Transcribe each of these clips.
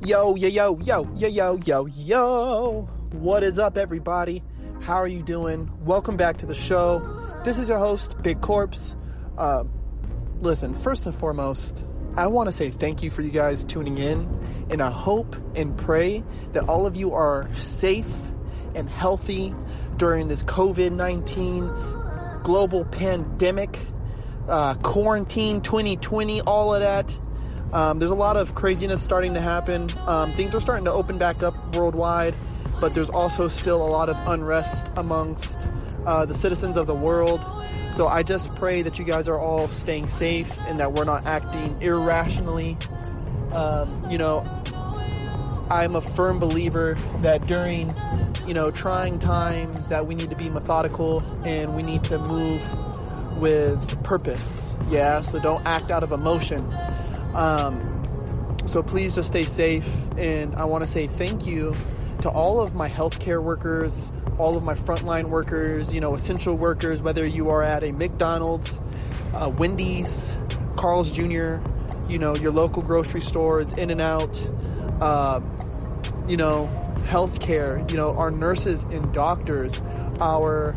Yo, yo, yo, yo, yo, yo, yo, yo. What is up, everybody? How are you doing? Welcome back to the show. This is your host, Big Corpse. Listen, first and foremost, I want to say thank you for you guys tuning in, and I hope and pray that all of you are safe and healthy during this COVID-19 global pandemic, quarantine 2020, all of that. There's a lot of craziness starting to happen. Things are starting to open back up worldwide, but there's also still a lot of unrest amongst the citizens of the world. So I just pray that you guys are all staying safe and that we're not acting irrationally. I'm a firm believer that during, trying times that we need to be methodical and we need to move with purpose. Yeah, so don't act out of emotion. So please just stay safe, and I want to say thank you to all of my healthcare workers, all of my frontline workers, essential workers, whether you are at a McDonald's, Wendy's, Carl's Jr., your local grocery stores, In-N-Out, healthcare, our nurses and doctors, our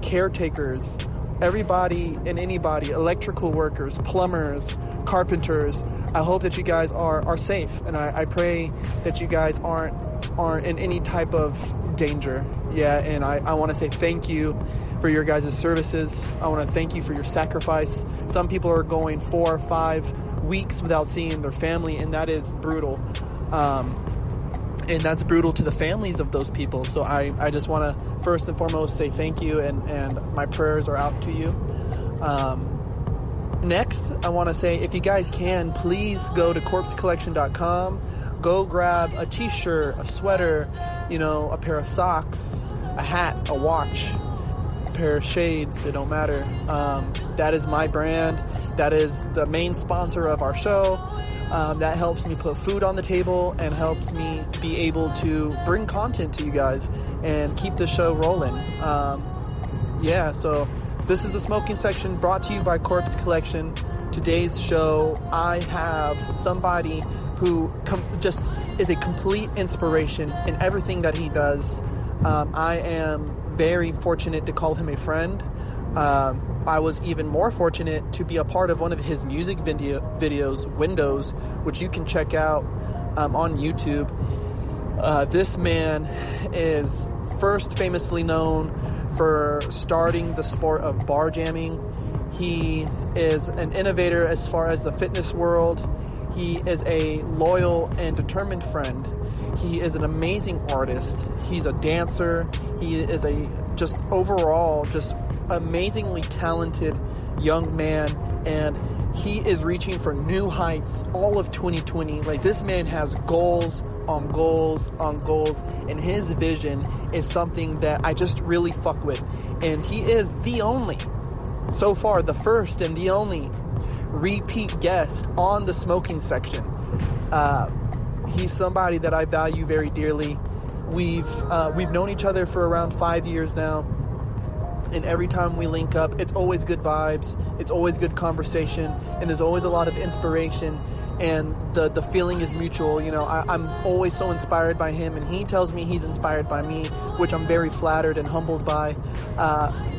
caretakers, everybody and anybody, electrical workers, plumbers, carpenters. I hope that you guys are safe, and I pray that you guys aren't in any type of danger. Yeah, and I want to say thank you for your guys' services. I want to thank you for your sacrifice. Some people are going 4 or 5 weeks without seeing their family, and that is brutal. And that's brutal to the families of those people. So I just want to first and foremost say thank you, and my prayers are out to you. Next, I want to say, if you guys can, please go to corpsecollection.com. Go grab a t-shirt, a sweater, a pair of socks, a hat, a watch, a pair of shades. It don't matter. That is my brand. That is the main sponsor of our show. That helps me put food on the table and helps me be able to bring content to you guys and keep the show rolling. So this is the smoking section, brought to you by Corpse Collection. Today's show, I have somebody who just is a complete inspiration in everything that he does. I am very fortunate to call him a friend. I was even more fortunate to be a part of one of his music videos, Windows, which you can check out on YouTube. This man is first famously known for starting the sport of bar jamming. He is an innovator as far as the fitness world. He is a loyal and determined friend. He is an amazing artist. He's a dancer. He is just amazingly talented young man, and he is reaching for new heights all of 2020. Like, this man has goals on goals on goals, and his vision is something that I just really fuck with. And he is so far the first and the only repeat guest on the smoking section. He's somebody that I value very dearly. We've known each other for around 5 years now, and every time we link up, it's always good vibes, it's always good conversation, and there's always a lot of inspiration, and the feeling is mutual. I'm always so inspired by him, and he tells me he's inspired by me, which I'm very flattered and humbled by.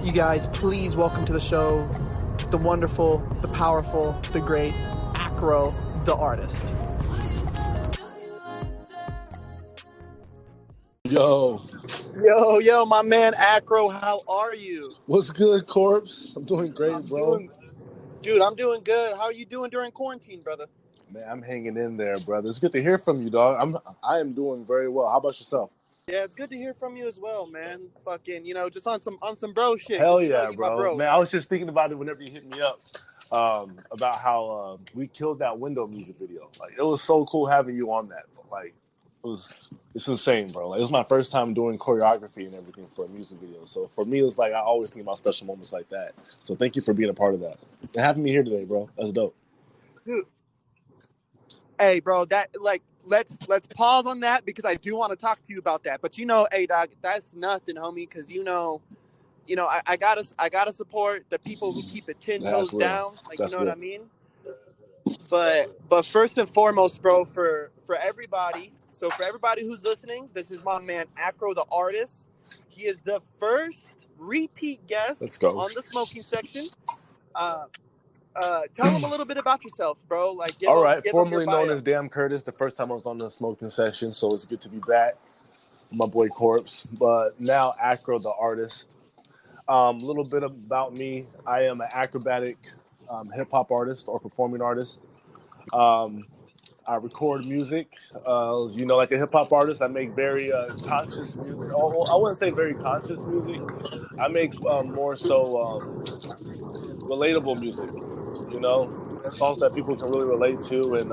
You guys, please welcome to the show the wonderful, the powerful, the great Acro The Artist. Yo, my man Acro, how are you? What's good, Corpse? I'm doing great, bro. I'm doing good. How are you doing during quarantine, brother? Man, I'm hanging in there, brother. It's good to hear from you, dog. I am doing very well. How about yourself? Yeah, it's good to hear from you as well, man. Fucking, just on some bro shit. Hell yeah, bro. Man, I was just thinking about it whenever you hit me up, about how we killed that window music video. Like, it was so cool having you on that. Like, it's insane, bro. Like, it was my first time doing choreography and everything for a music video. So for me, it's like I always think about special moments like that. So thank you for being a part of that and having me here today, bro. That's dope. Dude. Hey, bro, let's pause on that, because I do want to talk to you about that. But hey, dog, that's nothing, homie, because I gotta support the people who keep it 10 toes down. Like, you know what I mean? But first and foremost, bro, for everybody, so for everybody who's listening, this is my man Acro the Artist. He is the first repeat guest Let's go. on the smoking section. Uh, tell them a little bit about yourself, bro. Like, All right, give them your formerly known bio. as Damn Curtis. The first time I was on the smoking session, so it's good to be back. My boy Corpse, but now Acro the Artist. A little bit about me. I am an acrobatic hip hop artist or performing artist. Um, I record music. Like a hip hop artist, I make very conscious music. Oh, I wouldn't say very conscious music. I make more so relatable music. Songs that people can really relate to and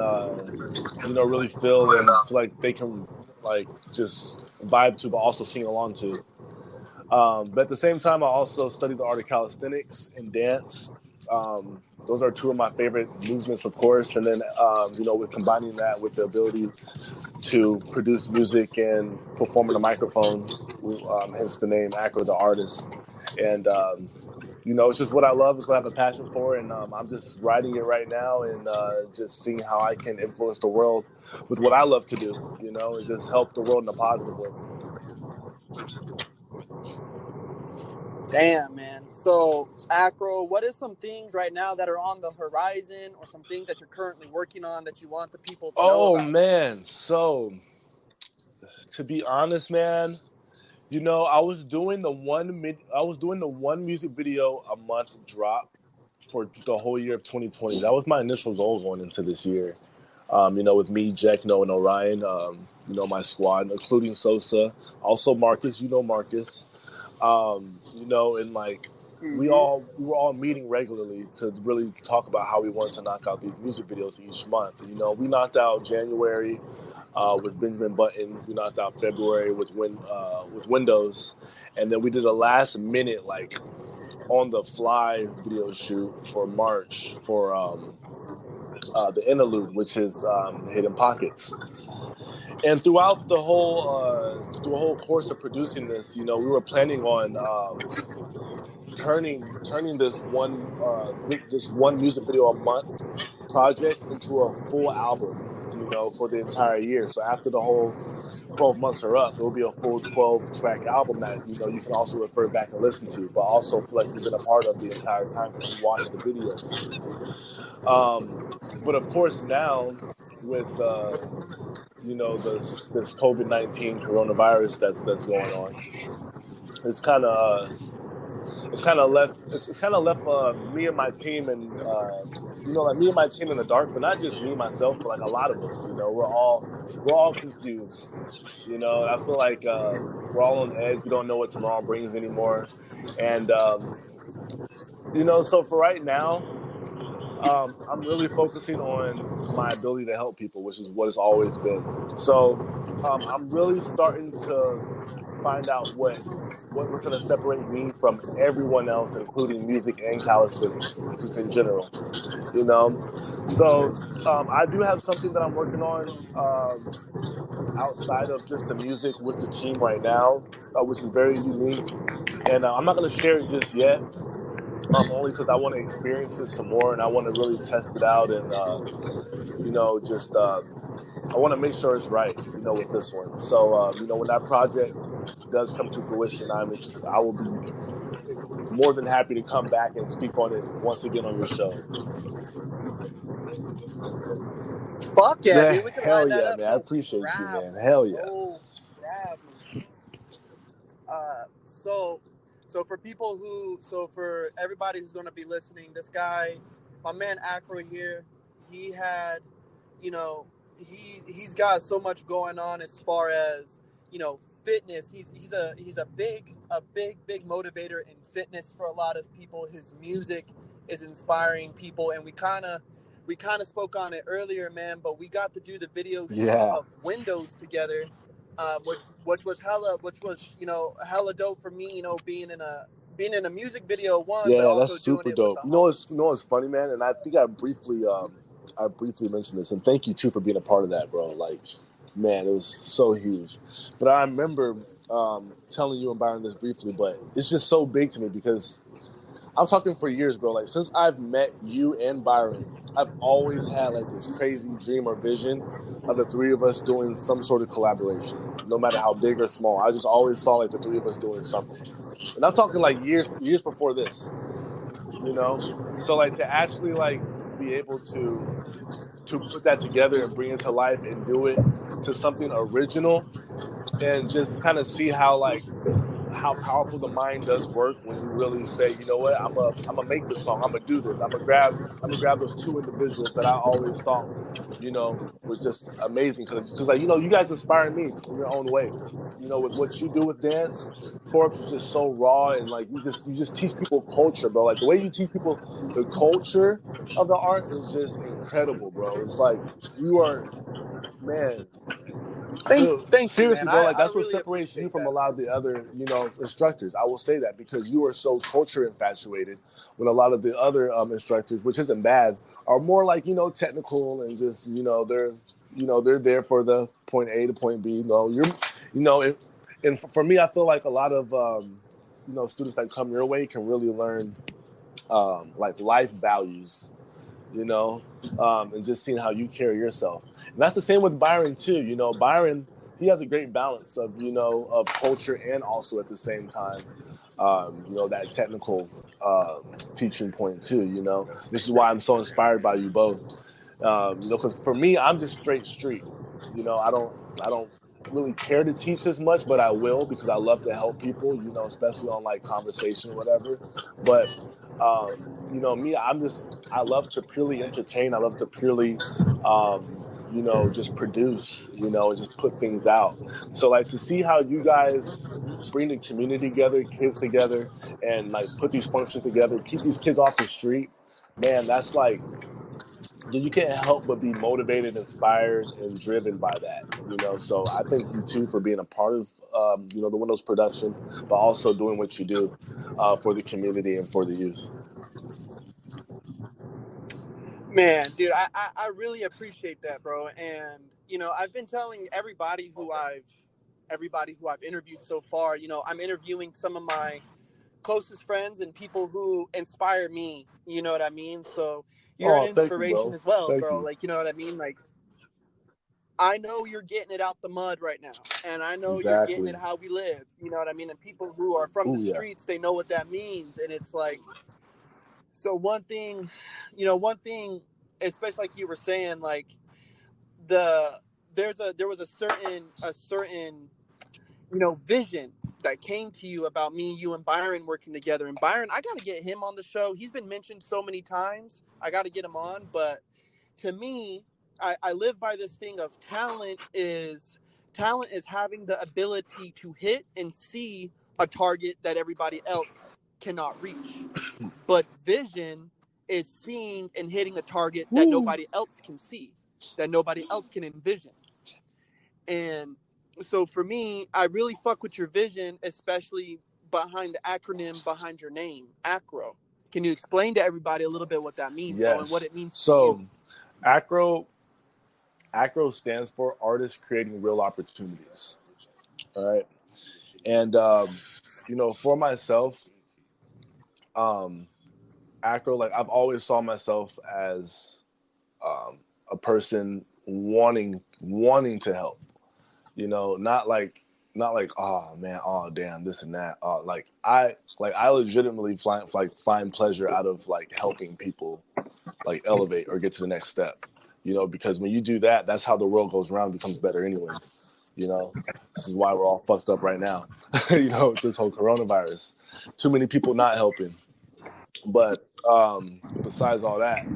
really feel and feel like they can like just vibe to, but also sing along to. But at the same time, I also study the art of calisthenics and dance. Those are two of my favorite movements, of course. And then, with combining that with the ability to produce music and perform in a microphone, hence the name Acro the Artist. And, it's just what I love. It's what I have a passion for. And I'm just writing it right now and just seeing how I can influence the world with what I love to do, and just help the world in a positive way. Damn, man. So, Acro, what is some things right now that are on the horizon, or some things that you're currently working on that you want the people to know about? Oh man, so to be honest, man, I was doing the one music video a month drop for the whole year of 2020. That was my initial goal going into this year. With me, Jack, Noah, and Orion, my squad, including Sosa, also Marcus, Marcus, and like we were all meeting regularly to really talk about how we wanted to knock out these music videos each month. We knocked out January with Benjamin Button. We knocked out February with Windows, and then we did a last minute like on the fly video shoot for March for the interlude, which is Hidden Pockets. And throughout the whole course of producing this, we were planning on turning this one music video a month project into a full album, for the entire year. So after the whole 12 months are up, it will be a full 12-track album that you can also refer back and listen to, but also feel like you've been a part of the entire time because you watched the videos. But of course now with this COVID-19 coronavirus that's going on, it's kind of left me and my team and me and my team in the dark, but not just me myself, but like a lot of us. We're all confused. I feel like we're all on edge. We don't know what tomorrow brings anymore, and so for right now, I'm really focusing on my ability to help people, which is what it's always been. So I'm really starting to find out what's going to separate me from everyone else, including music and calisthenics, just in general. So I do have something that I'm working on outside of just the music with the team right now, which is very unique. And I'm not going to share it just yet. Only because I want to experience it some more and I want to really test it out and, I want to make sure it's right, with this one. So, when that project does come to fruition, I will be more than happy to come back and speak on it once again on your show. Fuck yeah, dude. We can line that up. Man. I appreciate you, man. Hell yeah. Oh, grab. For everybody who's going to be listening, this guy, my man Acro here, he had, he's got so much going on as far as, fitness. He's a big motivator in fitness for a lot of people. His music is inspiring people, and we kind of spoke on it earlier, man, but we got to do the video shoot of Windows together. Which was hella dope for me, being in a music video but also that's super doing it dope. with the what's funny, man, and I think I briefly mentioned this, and thank you too for being a part of that, bro. Like, man, it was so huge. But I remember telling you and Byron this briefly, but it's just so big to me because I'm talking for years, bro. Like, since I've met you and Byron, I've always had like this crazy dream or vision of the three of us doing some sort of collaboration, no matter how big or small. I just always saw like the three of us doing something, and I'm talking like years before this, you know. So like to actually like be able to put that together and bring it to life and do it to something original, and just kind of see how powerful the mind does work when you really say, you know what, I'm gonna make this song, I'm gonna do this, I'm gonna grab those two individuals that I always thought, you know, was just amazing, because like, you know, you guys inspire me in your own way, you know, with what you do with dance. Corpse is just so raw, and like you just teach people culture, bro. Like the way you teach people the culture of the art is just incredible, bro. It's like you are, man, Thank you, man. seriously, bro, like I that's what really separates you appreciate from that. a lot of the other, you know, instructors. I will say that, because you are so culture infatuated, when a lot of the other instructors, which isn't bad, are more like, you know, technical, and just, you know, they're there for the point A to point B. No, you're, you know, and for me, I feel like a lot of you know, students that come your way can really learn like life values, you know, and just seeing how you carry yourself. And that's the same with Byron too. You know, Byron, he has a great balance of, you know, of culture, and also at the same time, you know, that technical teaching point too. You know, this is why I'm so inspired by you both. You know, because for me, I'm just straight street. You know, I don't really care to teach as much, but I will, because I love to help people. You know, especially on like conversation or whatever. But you know, me, I love to purely entertain. I love to purely, you know, just produce. You know, and just put things out. So like to see how you guys bring the community together, kids together, and like put these functions together, keep these kids off the street. Man, that's like, you can't help but be motivated, inspired, and driven by that. You know, so I thank you too for being a part of, you know, the Windows production, but also doing what you do for the community and for the youth. Man, dude, I really appreciate that, bro. And you know, I've been telling everybody who I've interviewed so far, you know, I'm interviewing some of my closest friends and people who inspire me. You know what I mean? So you're an Oh, thank you, inspiration bro. as well, Thank bro. you. Like, you know what I mean? Like, I know you're getting it out the mud right now, and I know you're getting Exactly. it how we live. You know what I mean? And people who are from the Oh yeah. streets, they know what that means. And it's like, so one thing, you know, one thing, especially like you were saying, like the there was a certain you know vision that came to you about me, you, and Byron working together. And Byron, I got to get him on the show. He's been mentioned so many times. I got to get him on. But to me, I live by this thing of talent is having the ability to hit and see a target that everybody else cannot reach. But vision is seeing and hitting a target that Woo. nobody else can see, that nobody else can envision. And so for me, I really fuck with your vision, especially behind the acronym behind your name, Acro. Can you explain to everybody a little bit what that means, bro, and what Yes. it means to you? So acro acro stands for Artists Creating Real Opportunities. All right. And you know, for myself, um acro, like I've always saw myself as a person wanting to help. You know, not like, oh man, oh damn, this and that. I legitimately find pleasure out of like helping people like elevate or get to the next step. You know, because when you do that, that's how the world goes around, becomes better anyways. You know, this is why we're all fucked up right now. You know, with this whole coronavirus, too many people not helping. But besides all that,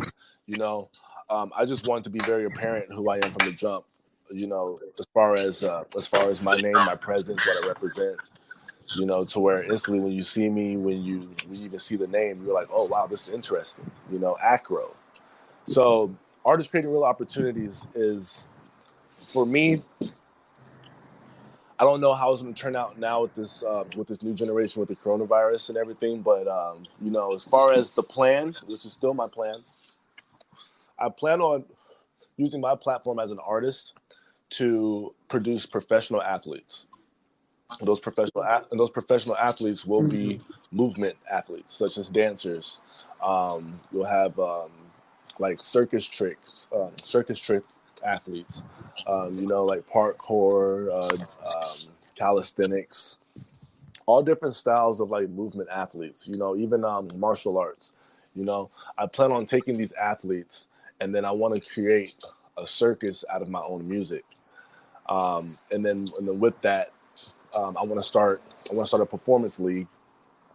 you know, I just wanted to be very apparent who I am from the jump. You know, as far as my name, my presence, what I represent. You know, to where instantly when you see me, when you even see the name, you're like, oh wow, this is interesting. You know, Acro. So, Artists Creating Real Opportunities is, for me, I don't know how it's going to turn out now with this new generation with the coronavirus and everything. But you know, as far as the plan, which is still my plan, I plan on using my platform as an artist to produce professional athletes. And those professional athletes will be movement athletes, such as dancers. You'll have like circus trick athletes. Like parkour, calisthenics, all different styles of like movement athletes. Even martial arts. I plan on taking these athletes, and then I want to create a circus out of my own music. And then with that, I want to start a performance league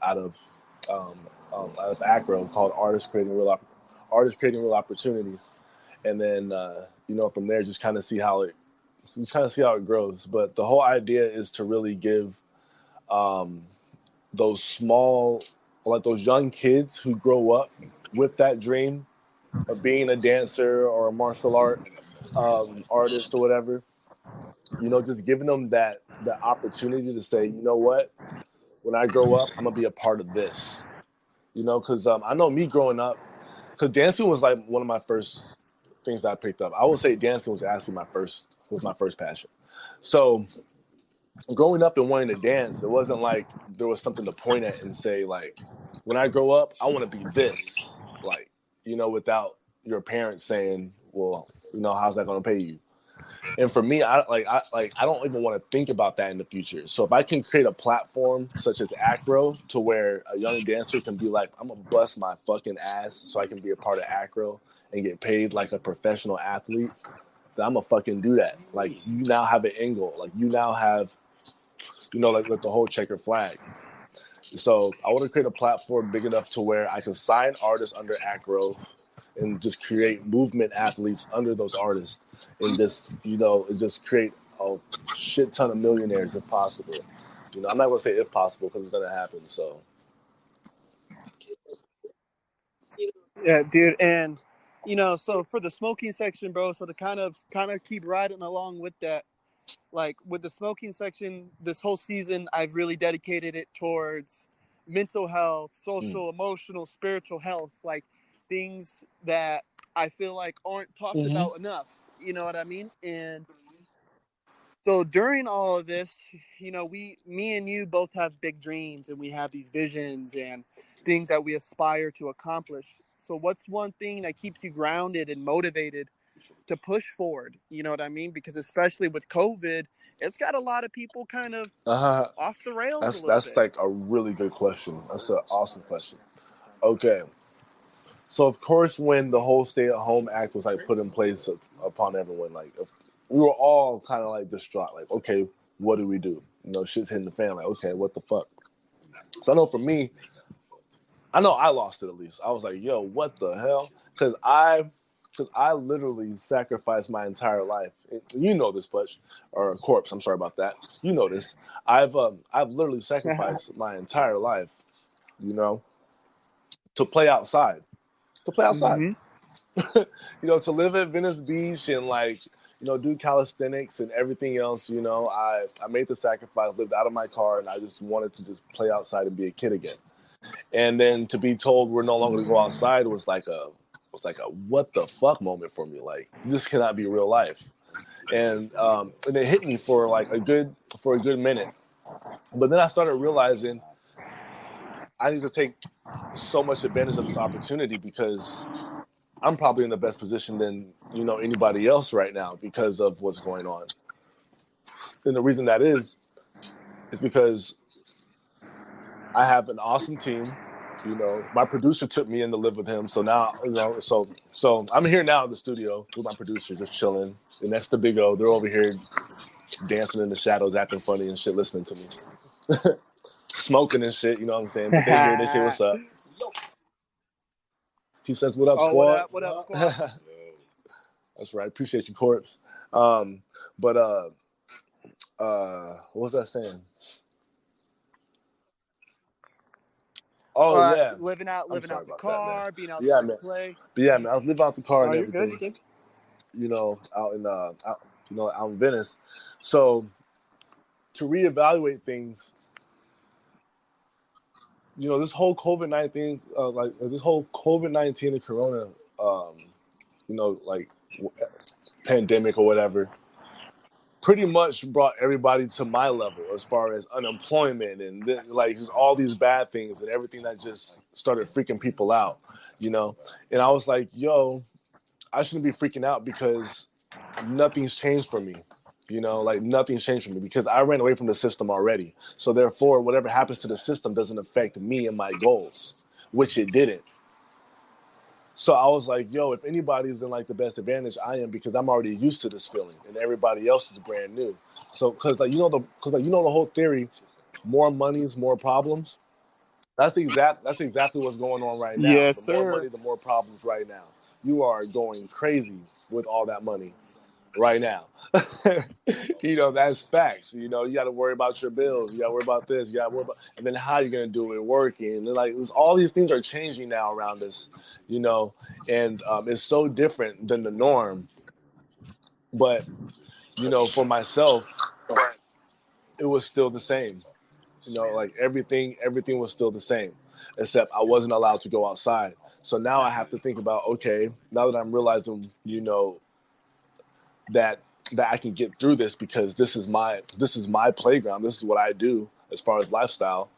out of Acro called Artists Creating Real Opportunities, and then from there just kind of see how it grows. But the whole idea is to really give those those young kids who grow up with that dream of being a dancer or a martial artist or whatever, just giving them that the opportunity to say, you know what, when I grow up, I'm gonna be a part of this. Because I know me growing up, because dancing was like one of my first things I picked up. I would say dancing was actually my first passion. So growing up and wanting to dance, it wasn't like there was something to point at and say like, when I grow up, I want to be this, like, without your parents saying, well, how's that going to pay you? And for me, I don't even want to think about that in the future. So if I can create a platform such as Acro to where a young dancer can be like, I'm gonna bust my fucking ass so I can be a part of Acro and get paid like a professional athlete, then I'm gonna fucking do that. Like, you now have an end goal. Like, you now have, like the whole checkered flag. So I want to create a platform big enough to where I can sign artists under Acro and just create movement athletes under those artists, and just create a shit ton of millionaires if possible. I'm not gonna say if possible because it's gonna happen. So Yeah, dude, and so for the smoking section, bro. So to kind of keep riding along with that, like with the smoking section, this whole season I've really dedicated it towards mental health, social, emotional, spiritual health, like things that I feel like aren't talked about enough. You know what I mean? And so during all of this, me and you both have big dreams, and we have these visions and things that we aspire to accomplish. So what's one thing that keeps you grounded and motivated to push forward? You know what I mean? Because especially with COVID, it's got a lot of people kind of off the rails a little that's bit. like a really good question. That's an awesome question. Okay. So of course, when the whole stay-at-home act was like put in place upon everyone, like we were all kind of like distraught. Like, okay, what do we do? Shit's hitting the fan. Like, okay, what the fuck? So I know for me, I know I lost it at least. I was like, yo, what the hell? Because I literally sacrificed my entire life. You know this, Butch, or Corpse. I'm sorry about that. You know this. I've literally sacrificed my entire life, to play outside. To play outside. To live at Venice Beach and like, do calisthenics and everything else. I made the sacrifice, lived out of my car, and I just wanted to just play outside and be a kid again. And then to be told we're no longer to go outside was like a what the fuck moment for me. Like, this cannot be real life. And it hit me for a good minute. But then I started realizing I need to take so much advantage of this opportunity because I'm probably in the best position than anybody else right now because of what's going on. And the reason that is because I have an awesome team. My producer took me in to live with him, so now so I'm here now in the studio with my producer, just chilling. And that's the Big O. They're over here dancing in the shadows, acting funny and shit, listening to me, smoking and shit. You know what I'm saying? But they hear, they say, "What's up?" He says, "What up, squad?" What up, squad? That's right. Appreciate you, Corpse. But what was I saying? Oh yeah, living out the car, that, being out yeah, to play. But yeah, man, I was living out the car and You're everything. good. Out in Venice. So to reevaluate things, this whole COVID-19, this whole COVID-19 and Corona, pandemic or whatever, pretty much brought everybody to my level as far as unemployment and just all these bad things and everything that just started freaking people out, And I was like, yo, I shouldn't be freaking out because nothing's changed for me. You know, like nothing's changed for me because I ran away from the system already. So therefore, whatever happens to the system doesn't affect me and my goals, which it didn't. So I was like, yo, if anybody's in like the best advantage, I am because I'm already used to this feeling, and everybody else is brand new. So because you know the whole theory, more money is more problems. That's exactly what's going on right now. Yes, The more sir. money, the more problems right now. You are going crazy with all that money right now. You know, that's facts. You know, you got to worry about your bills. You got to worry about this. You got to worry about, and then how you're going to do it, working. And like, all these things are changing now around us, you know, and it's so different than the norm. But, you know, for myself, it was still the same. You know, like everything was still the same, except I wasn't allowed to go outside. So now I have to think about, okay, now that I'm realizing, you know, that I can get through this because this is my playground. This is what I do as far as lifestyle.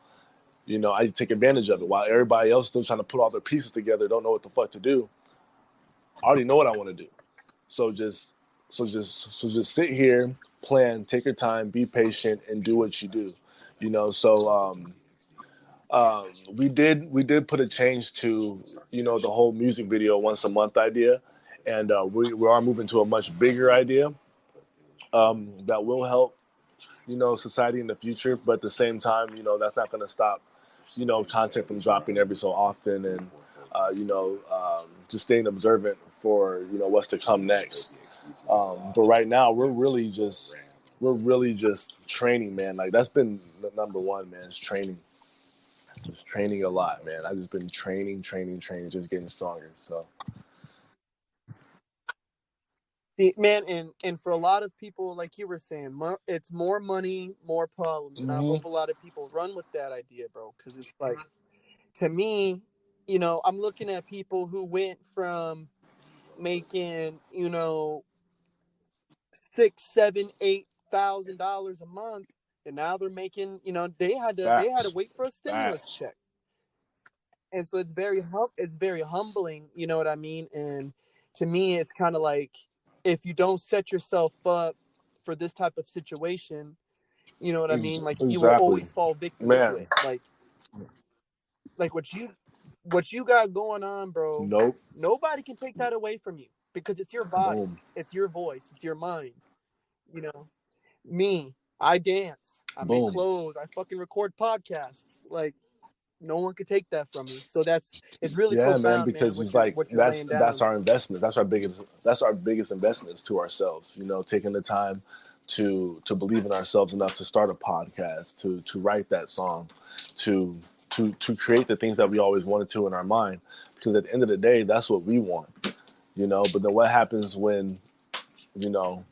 You know, I take advantage of it while everybody else is still trying to put all their pieces together, don't know what the fuck to do. I already know what I want to do. So just sit here, plan, take your time, be patient, and do what you do. You know, so we did put a change to, you know, the whole music video once a month idea, and we are moving to a much bigger idea that will help, you know, society in the future. But at the same time, you know, that's not going to stop, you know, content from dropping every so often, and just staying observant for, you know, what's to come next. But right now, we're really just training, man. Like that's been the number one, man. Is training, just training a lot, man. I've just been training, just getting stronger. So See, man, and for a lot of people, like you were saying, it's more money, more problems, and I hope a lot of people run with that idea, bro. Because it's like, to me, you know, I'm looking at people who went from making, you know, $6, $7, $8,000 a month, and now they're making, you know, they had to facts, wait for a stimulus facts. check, and so it's very humbling, you know what I mean? And to me, it's kind of like, if you don't set yourself up for this type of situation, you know what I mean? Like, you will Exactly, always fall victim to man. it. Like what you got going on, bro. Nope. Nobody can take that away from you because it's your body, Boom. it's your voice, it's your mind. You know, me, I dance, I make Boom. clothes, I fucking record podcasts. Like, no one could take that from me. So it's really Yeah, man, profound, man, because it's like what you're laying that's down. our investment. That's our biggest investments to ourselves. You know, taking the time to believe in ourselves enough to start a podcast, to write that song, to to create the things that we always wanted to in our mind. Because at the end of the day, that's what we want. You know, but then what happens when, you know,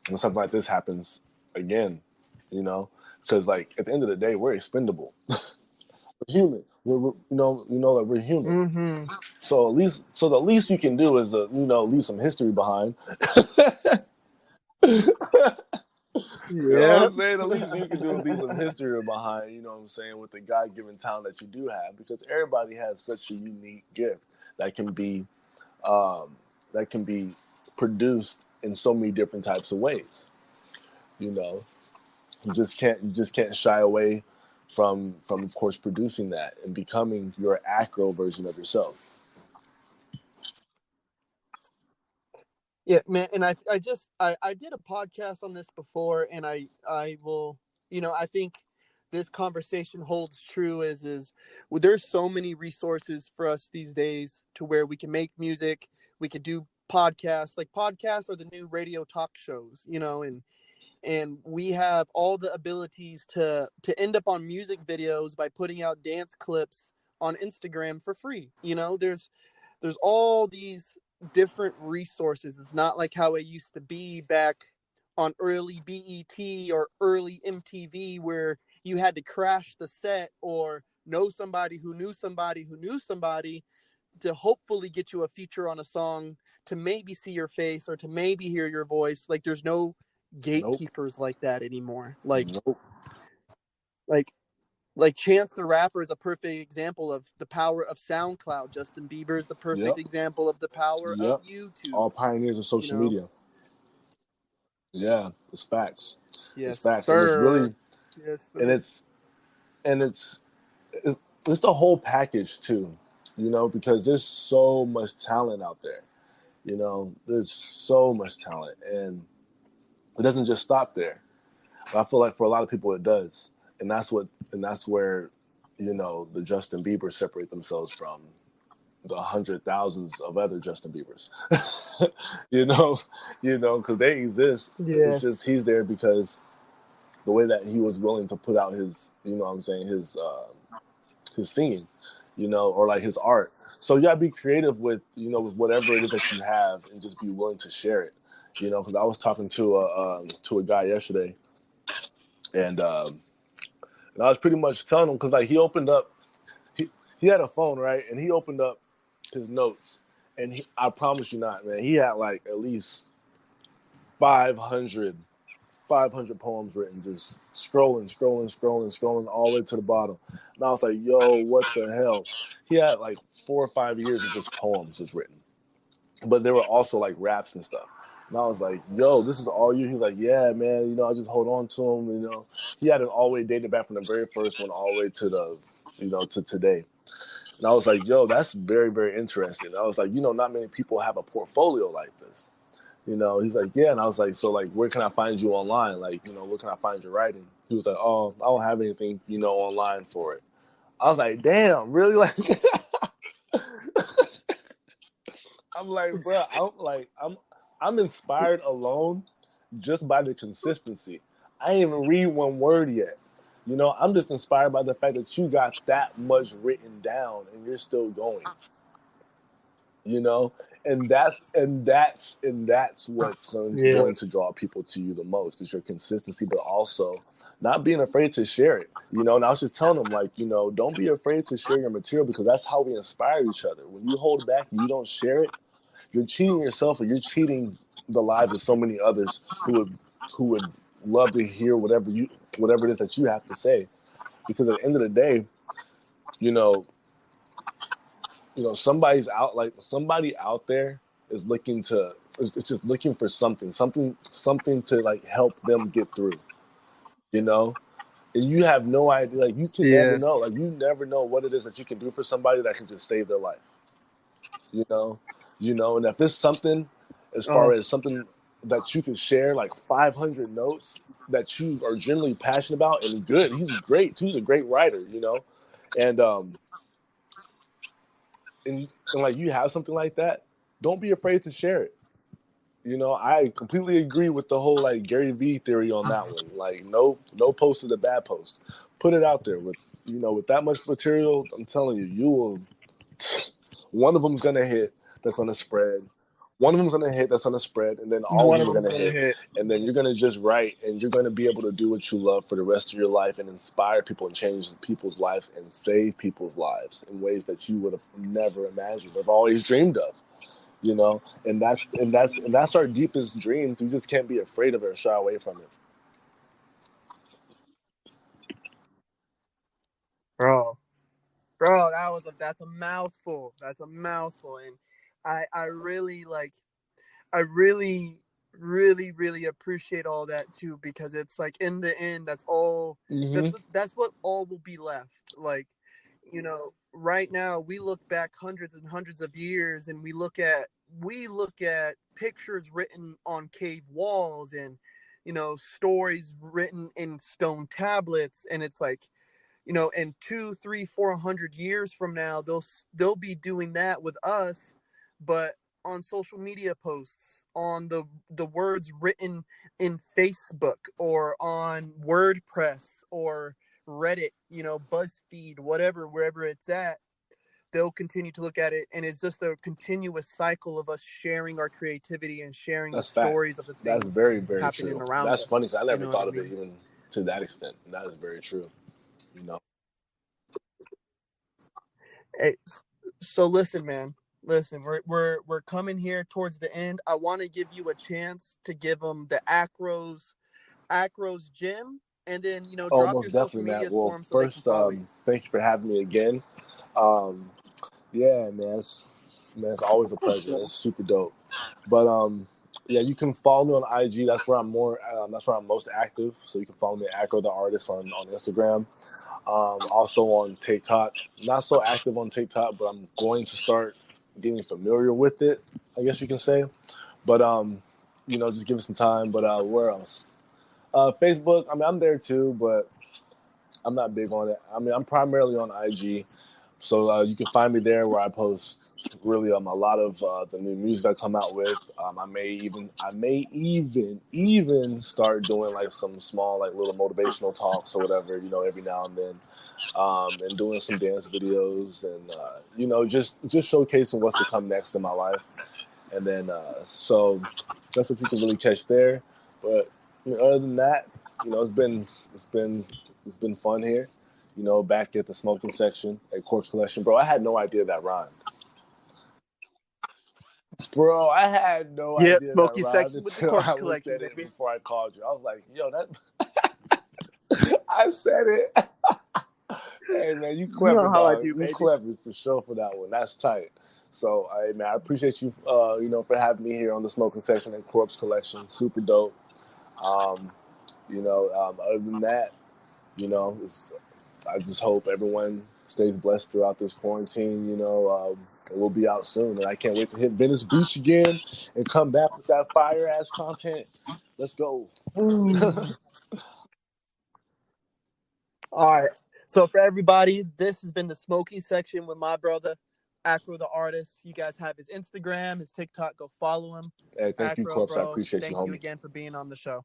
when something like this happens again? You know, because like at the end of the day, we're expendable. We're human. You know that we're human. Mm-hmm. So the least you can do is leave some history behind. You know what Yeah. I'm saying? The least you can do is leave some history behind, you know what I'm saying, with the God given talent that you do have, because everybody has such a unique gift that can be um, that can be produced in so many different types of ways. You know, you just can't shy away from of course producing that and becoming your acro version of yourself. Yeah, man, and I did a podcast on this before, and I will, you know, I think this conversation holds true, is well, there's so many resources for us these days to where we can make music, we could do podcasts. Like, podcasts are the new radio talk shows, you know, and we have all the abilities to end up on music videos by putting out dance clips on Instagram for free. You know, there's all these different resources. It's not like how it used to be back on early BET or early MTV, where you had to crash the set or know somebody who knew somebody who knew somebody to hopefully get you a feature on a song, to maybe see your face or to maybe hear your voice. Like, there's no Nope. gatekeepers like that anymore. Nope. Like Like Chance the Rapper is a perfect example of the power of SoundCloud. Justin Bieber is the perfect Yep. example of the power of Yep. YouTube. All pioneers of social media. Yeah, it's facts. It's Yes, facts, and it's sir. really, Yes, and sir. it's the whole package too, because there's so much talent out there. There's so much talent, and it doesn't just stop there. But I feel like for a lot of people it does, and that's where, the Justin Bieber separate themselves from the hundred thousands of other Justin Biebers. you know, because they exist. It's Yes. just he's there because the way that he was willing to put out his, what I'm saying, his singing, or like his art. So you gotta be creative with, with whatever it is that you have, and just be willing to share it. Because I was talking to a guy yesterday, and I was pretty much telling him, because like he opened up, he had a phone, right, and he opened up his notes, and I promise you not, man, he had like at least 500 500 poems written, just scrolling all the way to the bottom. And I was like, yo, what the hell? He had like 4 or 5 years of just poems just written. But there were also like raps and stuff. And I was like, yo, this is all you? He's like, yeah, man, I just hold on to him, He had it all the way dated back from the very first one all the way to to today. And I was like, yo, that's very, very interesting. And I was like, not many people have a portfolio like this. He's like, yeah. And I was like, so like, where can I find you online? Like, where can I find your writing? He was like, oh, I don't have anything, online for it. I was like, damn, really? Like, I'm like, bro, I'm inspired alone just by the consistency. I ain't even read one word yet. I'm just inspired by the fact that you got that much written down and you're still going. And that's what's Yeah. going to draw people to you the most, is your consistency, but also not being afraid to share it. And I was just telling them, like, don't be afraid to share your material, because that's how we inspire each other. When you hold back and you don't share it, you're cheating yourself, or you're cheating the lives of so many others who would love to hear whatever it is that you have to say. Because at the end of the day, you know, somebody out there is it's just looking for something to like help them get through, you know? And you have no idea, like you can never know. Yes. Like you never know what it is that you can do for somebody that can just save their life. You know? And if there's something, as far Oh, as something that you can share, like 500 notes that you are generally passionate about and good. He's great too. He's a great writer. And and like you have something like that, don't be afraid to share it. I completely agree with the whole like Gary V theory on that one. Like no post is a bad post. Put it out there with that much material. I'm telling you, you will. One of them's gonna hit. That's gonna spread. One of them's gonna hit. That's gonna spread, and then all of one them of are them's gonna gonna hit. hit. And then you're gonna just write, and you're gonna be able to do what you love for the rest of your life, and inspire people and change people's lives and save people's lives in ways that you would have never imagined or always dreamed of. And that's our deepest dreams. We just can't be afraid of it or shy away from it. Bro. That's a mouthful. That's a mouthful. And I really like I really, really, really appreciate all that too, because it's like in the end, Mm-hmm. that's what all will be left. Like, right now we look back hundreds and hundreds of years, and we look at pictures written on cave walls, and stories written in stone tablets, and it's like, and 2, 3, 400 years from now, they'll be doing that with us, but on social media posts, on the words written in Facebook or on WordPress or Reddit, BuzzFeed, whatever, wherever it's at, they'll continue to look at it, and it's just a continuous cycle of us sharing our creativity and sharing the That's fact. stories of the That's things very, very happening true. around That's funny us. because I You never know what I thought of it mean? even to that extent. And that is very true. You know. Hey, so listen, man. Listen, we're coming here towards the end. I want to give you a chance to give them the Acro's gym. and then Oh, drop your most social definitely, Matt. medias for Well, them so they can first, follow you. thank you for having me again. Um, yeah, man, it's always a pleasure. It's super dope. But yeah, you can follow me on IG. That's where I'm more. That's where I'm most active. So you can follow me at Acro The Artist on Instagram. Also on TikTok. Not so active on TikTok, but I'm going to start getting familiar with it, I guess you can say. But just give it some time. But where else? Facebook. I mean, I'm there too, but I'm not big on it. I mean, I'm primarily on IG. So you can find me there where I post really a lot of the new music I come out with. I may even start doing like some small like little motivational talks or whatever, every now and then, and doing some dance videos and just showcasing what's to come next in my life. And then so that's what you can really catch there. But other than that, it's been fun here. Back at the smoking section at Corpse Collection. Bro, I had no idea that rhymed. Bro, I had no Yep, idea that smoky rhymed section with the until corpse I looked collection, at it baby. before I called you. I was like, yo, that I said it. Hey man, you You clever, know how I dog. do, You baby. clever for sure for that one. That's tight. So, hey man, I appreciate you, for having me here on the smoking section at Corpse Collection. Super dope. Um, other than that, I just hope everyone stays blessed throughout this quarantine. We'll be out soon, and I can't wait to hit Venice Beach again and come back with that fire ass content. Let's go. All right. So for everybody, this has been the smoky section with my brother, Acro the Artist. You guys have his Instagram, his TikTok. Go follow him. Hey, thank you, Acro, Corpse. I bro. appreciate you, Thank you homie. again for being on the show.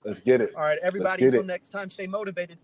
Let's get it. All right, Let's everybody. get Until it. next time, stay motivated.